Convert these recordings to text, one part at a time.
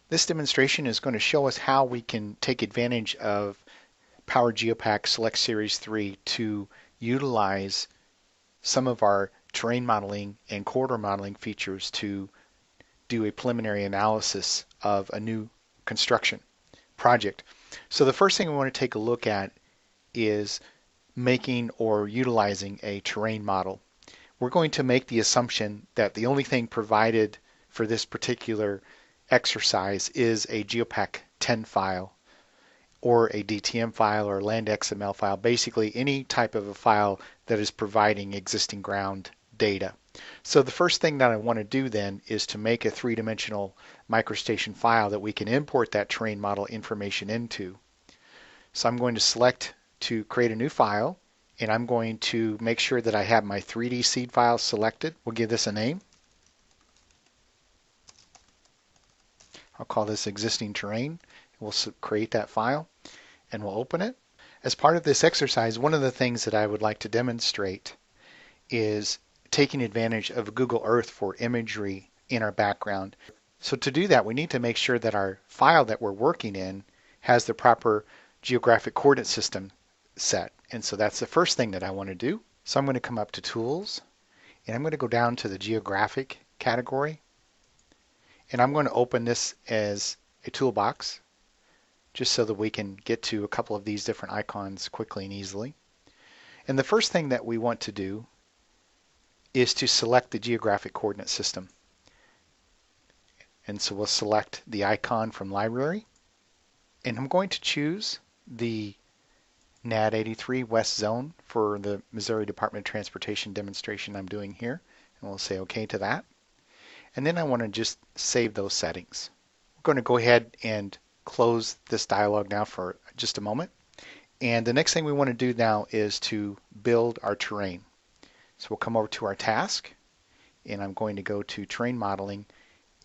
This demonstration is going to show us how we can take advantage of Power Geopack Select Series 3 to utilize some of our terrain modeling and corridor modeling features to do a preliminary analysis of a new construction project. So the first thing we want to take a look at is making or utilizing a terrain model. We're going to make the assumption that the only thing provided for this particular exercise is a Geopack 10 file or a DTM file or land XML file, basically any type of a file that is providing existing ground data. So the first thing that I want to do then is to make a three-dimensional microstation file that we can import that terrain model information into. So I'm going to select to create a new file, and I'm going to make sure that I have my 3D seed file selected. We'll give this a name. I'll call this existing terrain. We'll create that file and we'll open it. As part of this exercise, one of the things that I would like to demonstrate is taking advantage of Google Earth for imagery in our background. So to do that, we need to make sure that our file that we're working in has the proper geographic coordinate system set. And so that's the first thing that I want to do. So I'm going to come up to Tools, and I'm going to go down to the Geographic category, and I'm going to open this as a toolbox just so that we can get to a couple of these different icons quickly and easily. And the first thing that we want to do is to select the geographic coordinate system. And so we'll select the icon from Library, and I'm going to choose the NAD 83 West Zone for the Missouri Department of Transportation demonstration I'm doing here, and we'll say OK to that. And then I want to just save those settings. We're going to go ahead and close this dialog now for just a moment. And the next thing we want to do now is to build our terrain. So we'll come over to our task, and I'm going to go to Terrain Modeling,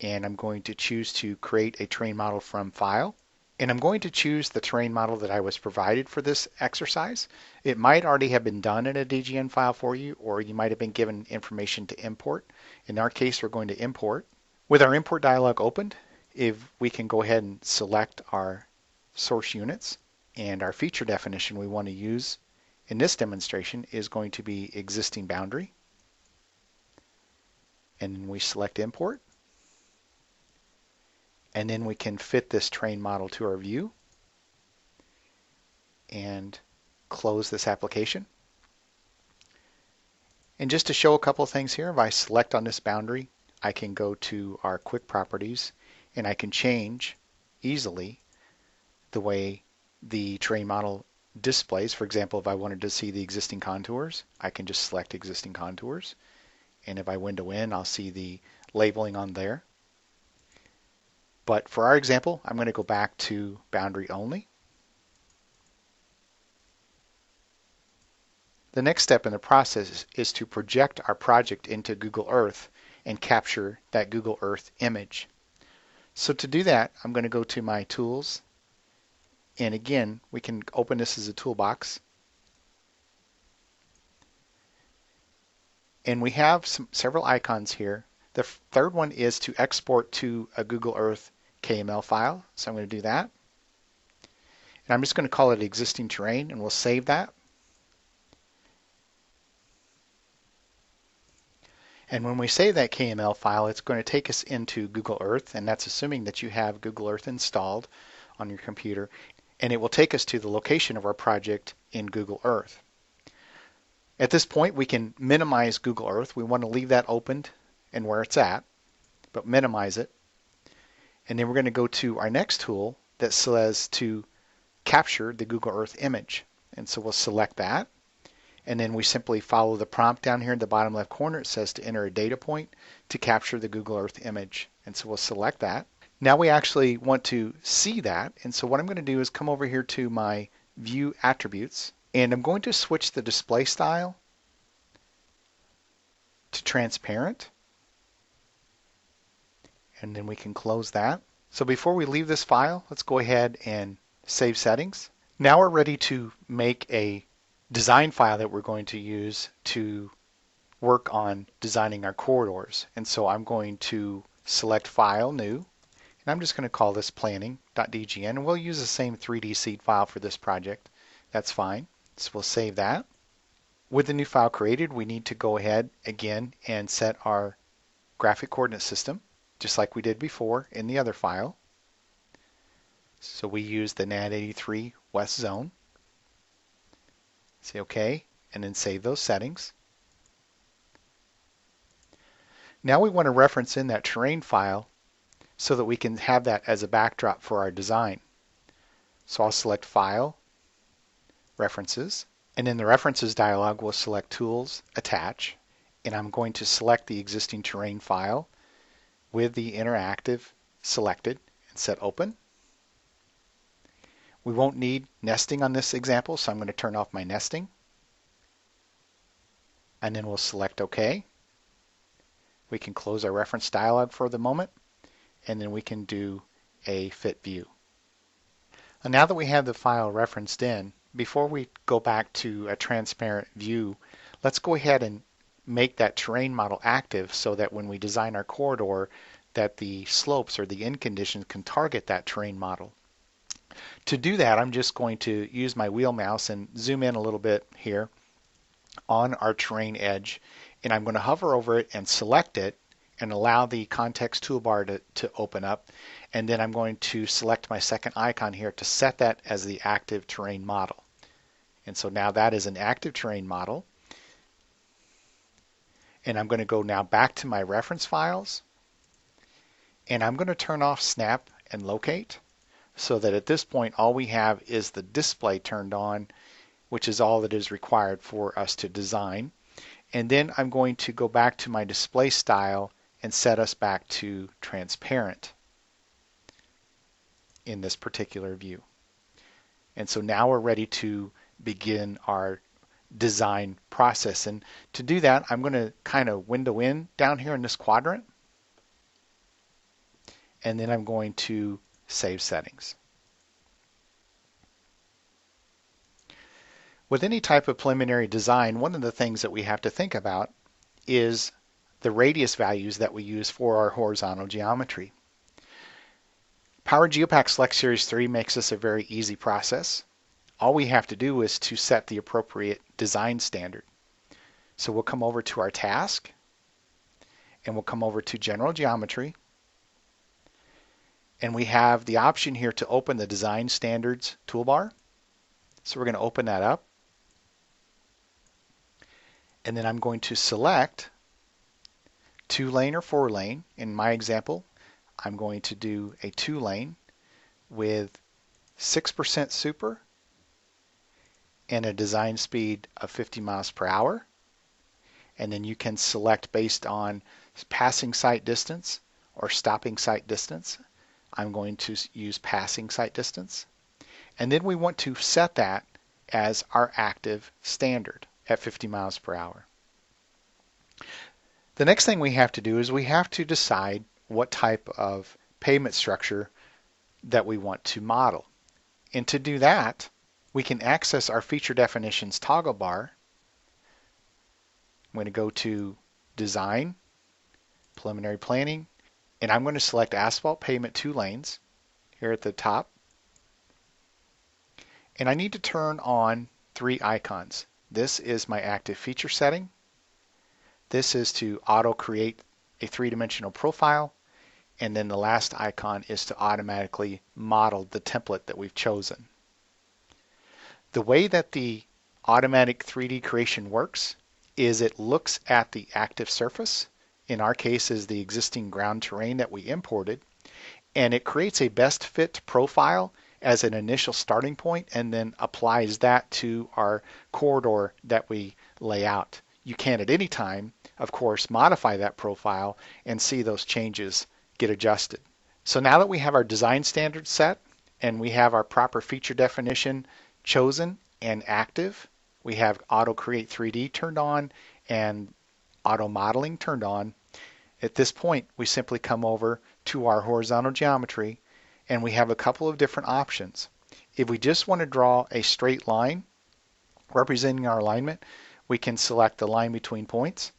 and I'm going to choose to create a terrain model from File. And I'm going to choose the terrain model that I was provided for this exercise. It might already have been done in a DGN file for you, or you might have been given information to import. In our case, we're going to import. With our import dialog opened, if we can go ahead and select our source units, and our feature definition we want to use in this demonstration is going to be existing boundary. And then we select import. And then we can fit this terrain model to our view and close this application. And just to show a couple of things here, if I select on this boundary, I can go to our quick properties and I can change easily the way the terrain model displays. For example, if I wanted to see the existing contours, I can just select existing contours. And if I window in, I'll see the labeling on there. But for our example, I'm going to go back to boundary only. The next step in the process is to project our project into Google Earth and capture that Google Earth image. So to do that, I'm going to go to my tools, and again, we can open this as a toolbox. And we have several icons here. The third one is to export to a Google Earth KML file. So I'm going to do that. And I'm just going to call it existing terrain, and we'll save that. And when we save that KML file, it's going to take us into Google Earth, and that's assuming that you have Google Earth installed on your computer. And it will take us to the location of our project in Google Earth. At this point, we can minimize Google Earth. We want to leave that opened and where it's at, but minimize it. And then we're going to go to our next tool that says to capture the Google Earth image. And so we'll select that. And then we simply follow the prompt down here in the bottom left corner. It says to enter a data point to capture the Google Earth image. And so we'll select that. Now we actually want to see that. And so what I'm going to do is come over here to my View Attributes. And I'm going to switch the display style to transparent. And then we can close that. So before we leave this file, let's go ahead and save settings. Now we're ready to make a design file that we're going to use to work on designing our corridors. And so I'm going to select File, New, And I'm just going to call this planning.dgn, and we'll use the same 3D seed file for this project. That's fine. So we'll save that. With the new file created, we need to go ahead again and set our graphic coordinate system, just like we did before in the other file. So we use the NAD 83 West Zone. Say OK, and then save those settings. Now we want to reference in that terrain file so that we can have that as a backdrop for our design. So I'll select File, References, and in the References dialog we'll select Tools, Attach, and I'm going to select the existing terrain file with the interactive selected and set Open. We won't need nesting on this example, so I'm going to turn off my nesting. And then we'll select OK. We can close our reference dialog for the moment, and then we can do a fit view. And now that we have the file referenced in, before we go back to a transparent view, let's go ahead and make that terrain model active so that when we design our corridor, that the slopes or the end conditions can target that terrain model. To do that, I'm just going to use my wheel mouse and zoom in a little bit here on our terrain edge, and I'm going to hover over it and select it and allow the context toolbar to open up, and then I'm going to select my second icon here to set that as the active terrain model. And so now that is an active terrain model, and I'm going to go now back to my reference files, and I'm going to turn off snap and locate so that at this point all we have is the display turned on, which is all that is required for us to design. And then I'm going to go back to my display style and set us back to transparent in this particular view. And so now we're ready to begin our design process. And to do that, I'm going to kind of window in down here in this quadrant. And then I'm going to save settings. With any type of preliminary design, one of the things that we have to think about is the radius values that we use for our horizontal geometry. Power Geopack Select Series 3 makes this a very easy process. All we have to do is to set the appropriate design standard. So we'll come over to our task, and we'll come over to General Geometry, and we have the option here to open the Design Standards toolbar. So we're going to open that up, and then I'm going to select 2-lane or 4-lane. In my example, I'm going to do a 2-lane with 6% super and a design speed of 50 miles per hour. And then you can select based on passing sight distance or stopping sight distance. I'm going to use passing sight distance. And then we want to set that as our active standard at 50 miles per hour. The next thing we have to do is we have to decide what type of pavement structure that we want to model. And to do that, we can access our feature definitions toggle bar. I'm going to go to Design, Preliminary Planning, and I'm going to select Asphalt Pavement 2 lanes here at the top. And I need to turn on 3 icons. This is my active feature setting. This is to auto-create a 3-dimensional profile. And then the last icon is to automatically model the template that we've chosen. The way that the automatic 3D creation works is it looks at the active surface, in our case is the existing ground terrain that we imported, and it creates a best fit profile as an initial starting point and then applies that to our corridor that we lay out. You can at any time, of course, modify that profile and see those changes get adjusted. So now that we have our design standards set and we have our proper feature definition chosen and active, we have Auto Create 3D turned on and Auto Modeling turned on. At this point, we simply come over to our horizontal geometry and we have a couple of different options. If we just want to draw a straight line representing our alignment, we can select the line between points.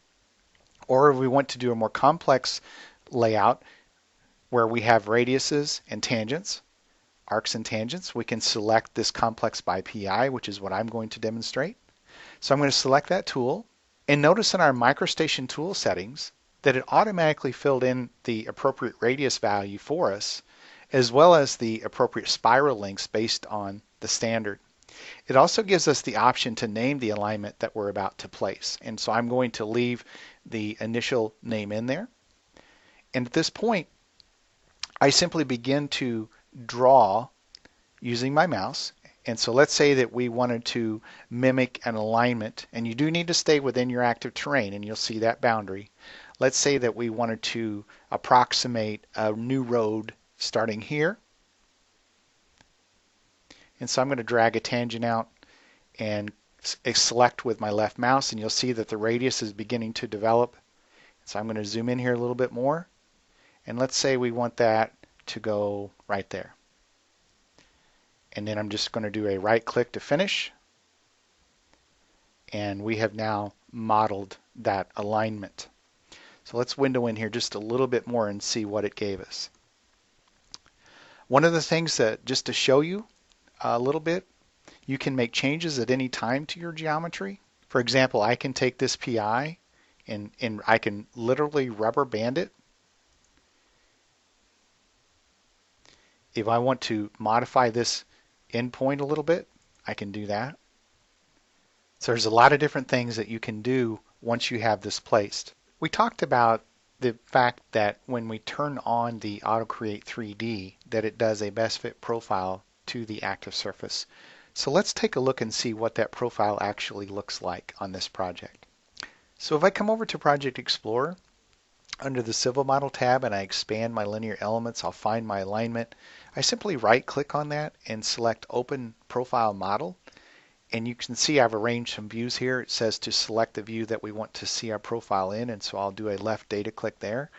Or if we want to do a more complex layout, where we have radiuses and tangents, arcs and tangents. We can select this complex by PI, which is what I'm going to demonstrate. So I'm going to select that tool, and notice in our MicroStation tool settings that it automatically filled in the appropriate radius value for us, as well as the appropriate spiral lengths based on the standard. It also gives us the option to name the alignment that we're about to place. And so I'm going to leave the initial name in there. And at this point, I simply begin to draw using my mouse. And so let's say that we wanted to mimic an alignment, and you do need to stay within your active terrain, and you'll see that boundary. Let's say that we wanted to approximate a new road starting here. And so I'm going to drag a tangent out and select with my left mouse, and you'll see that the radius is beginning to develop. So I'm going to zoom in here a little bit more, and let's say we want that to go right there. And then I'm just going to do a right click to finish, and we have now modeled that alignment. So let's window in here just a little bit more and see what it gave us. One of the things that, just to show you a little bit, you can make changes at any time to your geometry. For example, I can take this PI and I can literally rubber band it. If I want to modify this endpoint a little bit, I can do that. So there's a lot of different things that you can do once you have this placed. We talked about the fact that when we turn on the Autocreate 3D, that it does a best fit profile to the active surface. So let's take a look and see what that profile actually looks like on this project. So if I come over to Project Explorer, under the Civil Model tab, and I expand my linear elements, I'll find my alignment. I simply right click on that and select Open Profile Model. And you can see I've arranged some views here. It says to select the view that we want to see our profile in, and so I'll do a left data click there.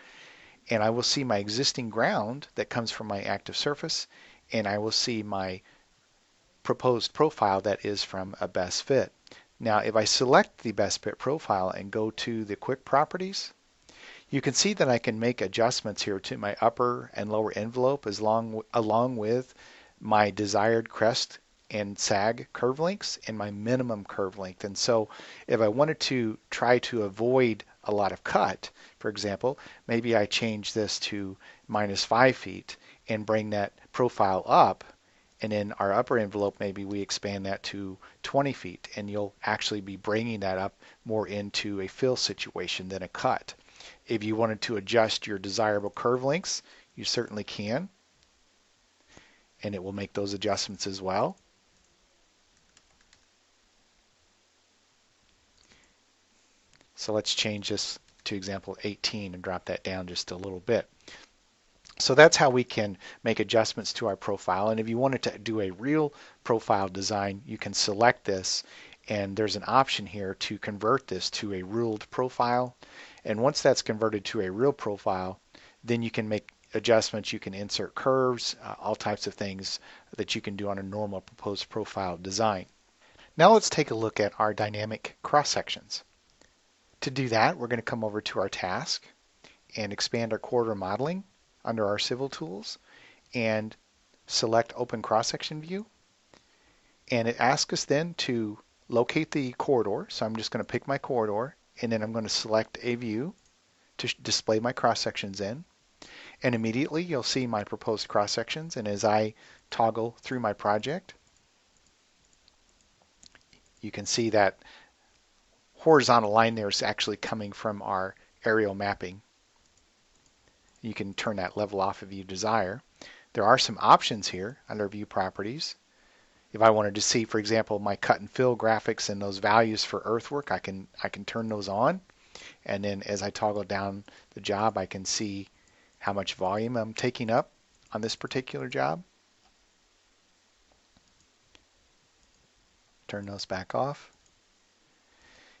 And I will see my existing ground that comes from my active surface, and I will see my proposed profile that is from a best fit. Now if I select the best fit profile and go to the quick properties, you can see that I can make adjustments here to my upper and lower envelope along with my desired crest and sag curve lengths and my minimum curve length. And so if I wanted to try to avoid a lot of cut, for example, maybe I change this to -5 feet and bring that profile up, and in our upper envelope maybe we expand that to 20 feet, and you'll actually be bringing that up more into a fill situation than a cut. If you wanted to adjust your desirable curve lengths, you certainly can, and it will make those adjustments as well. So let's change this to example 18 and drop that down just a little bit. So that's how we can make adjustments to our profile. And if you wanted to do a real profile design, you can select this, and there's an option here to convert this to a ruled profile. And once that's converted to a real profile, then you can make adjustments. You can insert curves, all types of things that you can do on a normal proposed profile design. Now let's take a look at our dynamic cross sections. To do that, we're going to come over to our task and expand our corridor modeling under our civil tools and select Open Cross-Section View. And it asks us then to locate the corridor. So I'm just going to pick my corridor, and then I'm going to select a view to display my cross-sections in. And immediately you'll see my proposed cross-sections. And as I toggle through my project, you can see that horizontal line there is actually coming from our aerial mapping. You can turn that level off if you desire. There are some options here under View Properties. If I wanted to see, for example, my cut and fill graphics and those values for earthwork, I can turn those on. And then as I toggle down the job, I can see how much volume I'm taking up on this particular job. Turn those back off.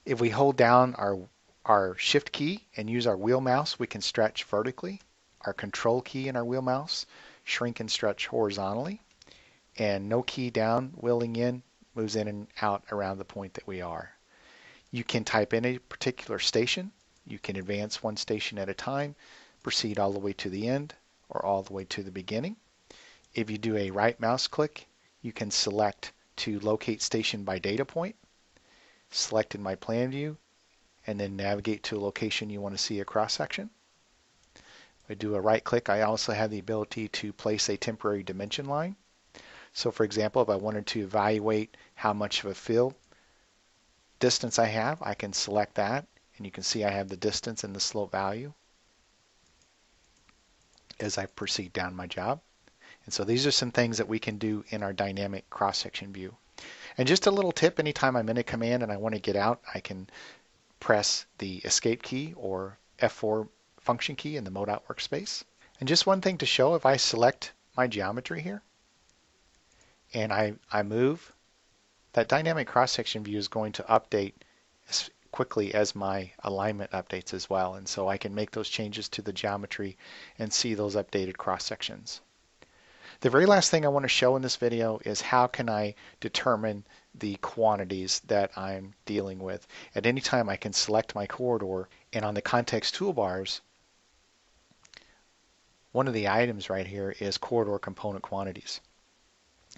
If we hold down our Shift key and use our wheel mouse, we can stretch vertically. Our Control key in our wheel mouse, shrink and stretch horizontally. And no key down, wheeling in, moves in and out around the point that we are. You can type in a particular station. You can advance one station at a time, proceed all the way to the end, or all the way to the beginning. If you do a right mouse click, you can select to locate station by data point, select in my plan view, and then navigate to a location you want to see a cross section. If I do a right click, I also have the ability to place a temporary dimension line. So for example, if I wanted to evaluate how much of a fill distance I have, I can select that, and you can see I have the distance and the slope value as I proceed down my job. And so these are some things that we can do in our dynamic cross-section view. And just a little tip, anytime I'm in a command and I want to get out, I can press the escape key or F4 function key in the mode out workspace. And just one thing to show, if I select my geometry here and I move, that dynamic cross-section view is going to update as quickly as my alignment updates as well. And so I can make those changes to the geometry and see those updated cross-sections. The very last thing I want to show in this video is how can I determine the quantities that I'm dealing with. At any time I can select my corridor, and on the context toolbars, one of the items right here is corridor component quantities.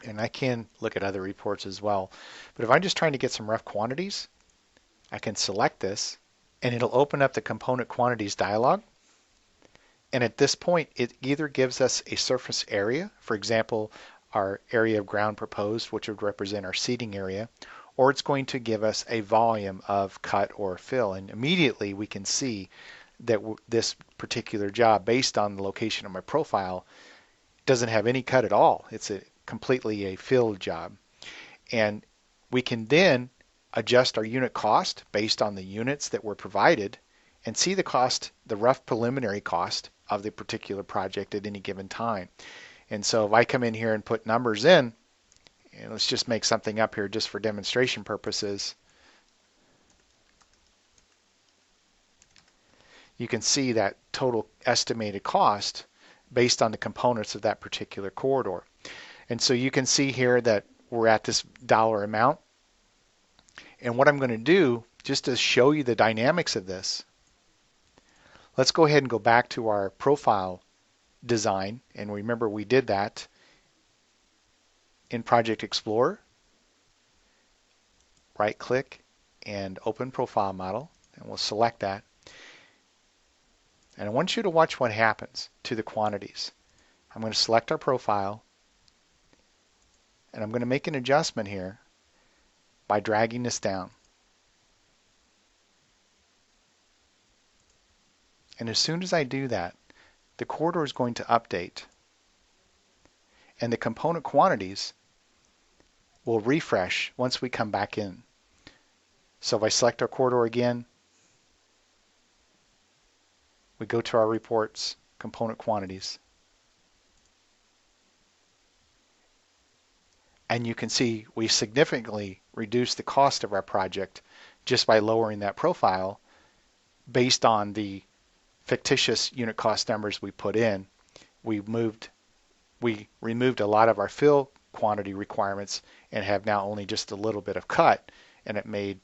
And I can look at other reports as well. But if I'm just trying to get some rough quantities, I can select this and it'll open up the component quantities dialog. And at this point, it either gives us a surface area, for example, our area of ground proposed, which would represent our seating area, or it's going to give us a volume of cut or fill. And immediately we can see that this particular job, based on the location of my profile, doesn't have any cut at all. It's completely a filled job. And we can then adjust our unit cost based on the units that were provided and see the cost, the rough preliminary cost of the particular project at any given time. And so if I come in here and put numbers in, and let's just make something up here just for demonstration purposes, you can see that total estimated cost based on the components of that particular corridor. And so you can see here that we're at this dollar amount. And what I'm going to do, just to show you the dynamics of this, let's go ahead and go back to our profile design. And remember, we did that in Project Explorer. Right click and open profile model, and we'll select that. And I want you to watch what happens to the quantities. I'm going to select our profile, and I'm going to make an adjustment here by dragging this down. And as soon as I do that, the corridor is going to update, and the component quantities will refresh once we come back in. So if I select our corridor again, we go to our reports, component quantities, and you can see we significantly reduced the cost of our project just by lowering that profile based on the fictitious unit cost numbers we put in. We removed a lot of our fill quantity requirements and have now only just a little bit of cut, and it made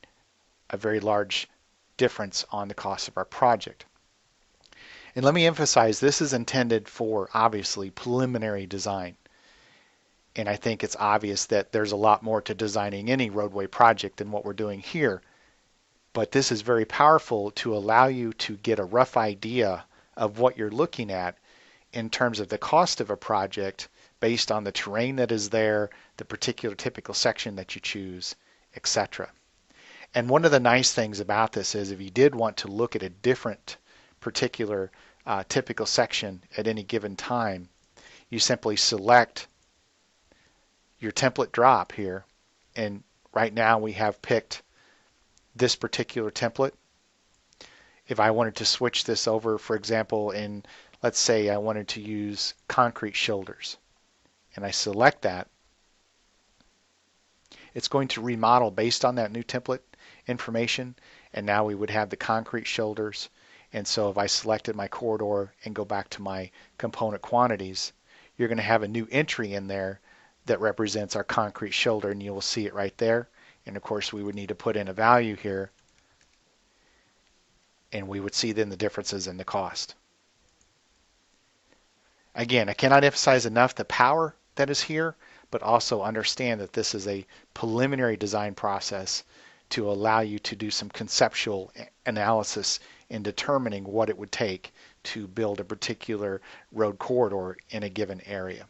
a very large difference on the cost of our project. And let me emphasize, this is intended for obviously preliminary design. And I think it's obvious that there's a lot more to designing any roadway project than what we're doing here. But this is very powerful to allow you to get a rough idea of what you're looking at in terms of the cost of a project based on the terrain that is there, the particular typical section that you choose, etc. And one of the nice things about this is if you did want to look at a different particular typical section at any given time, you simply select your template drop here, and right now we have picked this particular template. If I wanted to switch this over, for example, in, let's say I wanted to use concrete shoulders, and I select that, it's going to remodel based on that new template information, and now we would have the concrete shoulders. And so if I selected my corridor and go back to my component quantities, you're going to have a new entry in there that represents our concrete shoulder, and you will see it right there. And of course we would need to put in a value here, and we would see then the differences in the cost. Again, I cannot emphasize enough the power that is here, but also understand that this is a preliminary design process to allow you to do some conceptual analysis in determining what it would take to build a particular road corridor in a given area.